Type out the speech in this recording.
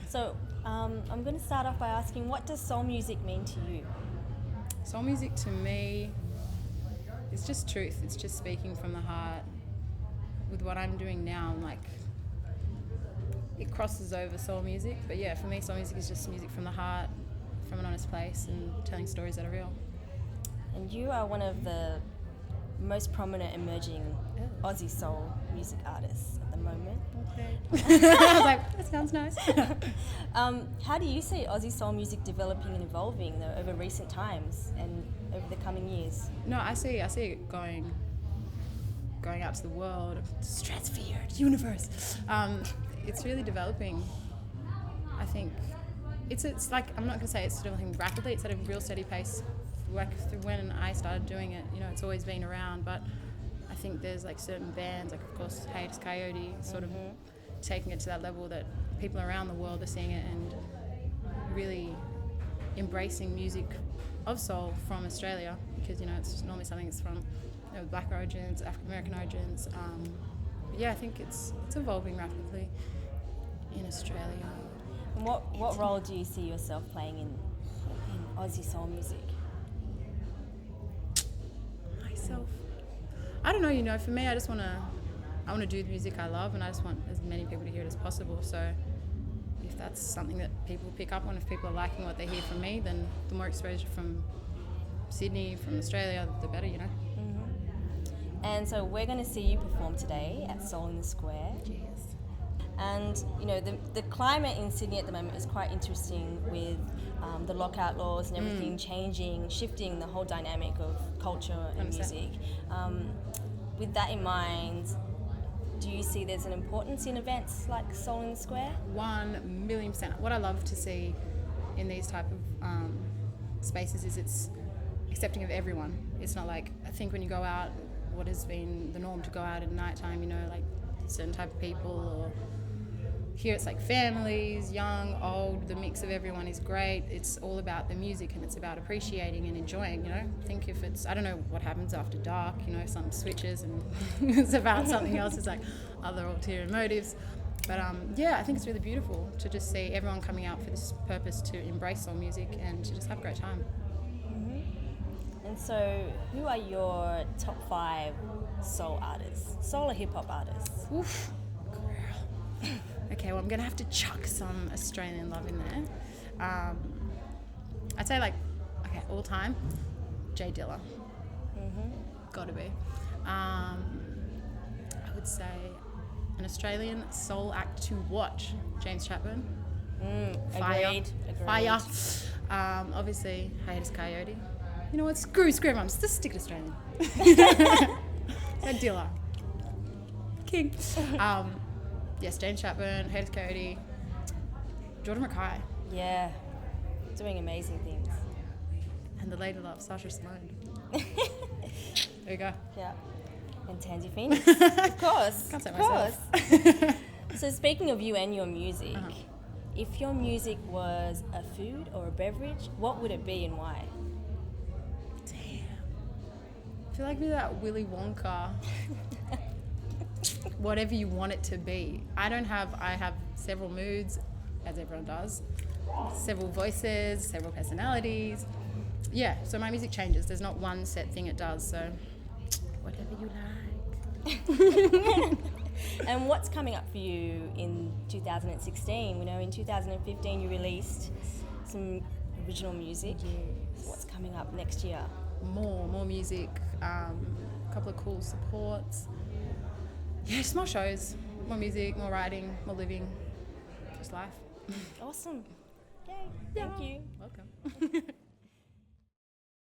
So I'm going to start off by asking, what does soul music mean to you? Soul music to me is just truth. It's just speaking from the heart. With what I'm doing now, like, it crosses over soul music. But yeah, for me, soul music is just music from the heart, from an honest place, and telling stories that are real. And you are one of the most prominent emerging Aussie soul music artists at the moment. Okay. I was like, that sounds nice. How do you see Aussie soul music developing and evolving though, over recent times and over the coming years? No, I see it going out to the world, stratosphere, universe. It's really developing. I think it's like, I'm not going to say it's developing rapidly. It's at a real steady pace. Like when I started doing it, it's always been around, but I think there's like certain bands, like of course Haters Coyote, sort of taking it to that level that people around the world are seeing it and really embracing music of soul from Australia, because it's normally something that's from Black origins, African American origins. But yeah, I think it's evolving rapidly in Australia. And what role do you see yourself playing in Aussie soul music? I don't know, for me, I want to do the music I love, and I just want as many people to hear it as possible. So if that's something that people pick up on, if people are liking what they hear from me, then the more exposure from Sydney, from Australia, the better, And so we're going to see you perform today at Soul in the Square. Yes. And the climate in Sydney at the moment is quite interesting, with the lockout laws and everything changing, shifting the whole dynamic of culture and music. With that in mind, do you see there's an importance in events like Soul in the Square? 1,000,000%. What I love to see in these type of spaces is it's accepting of everyone. It's not like, I think when you go out, what has been the norm to go out at nighttime, like certain type of people, or here it's like families, young, old, the mix of everyone is great. It's all about the music, and it's about appreciating and enjoying, I think if it's, I don't know what happens after dark, something switches and it's about something else, it's like other ulterior motives. But I think it's really beautiful to just see everyone coming out for this purpose, to embrace soul music and to just have a great time. And so, who are your top 5 soul artists, soul or hip-hop artists? Oof, girl. Okay, well, I'm going to have to chuck some Australian love in there. I'd say all time, J Dilla. Gotta be. I would say an Australian soul act to watch, James Chapman. Agreed. Fire. Obviously, Haters Coyote. You know what? Screw mums. Just stick it Australian. So Dilla. King. Yes, James Chapman, Haters Coyote, Jordan Mackay. Yeah, doing amazing things. And the lady love, Sasha Sloan. There you go. Yeah. And Thandi Phoenix, of course. Can't say of myself. Course. So speaking of you and your music, if your music was a food or a beverage, what would it be and why? I feel like with that Willy Wonka, whatever you want it to be. I have several moods, as everyone does, several voices, several personalities. Yeah, so my music changes. There's not one set thing it does, so whatever you like. And what's coming up for you in 2016? We know in 2015 you released some original music. Yes. So what's coming up next year? More music, a couple of cool supports. Yeah, just more shows, more music, more writing, more living, just life. Awesome. Yay. Thank you. Welcome.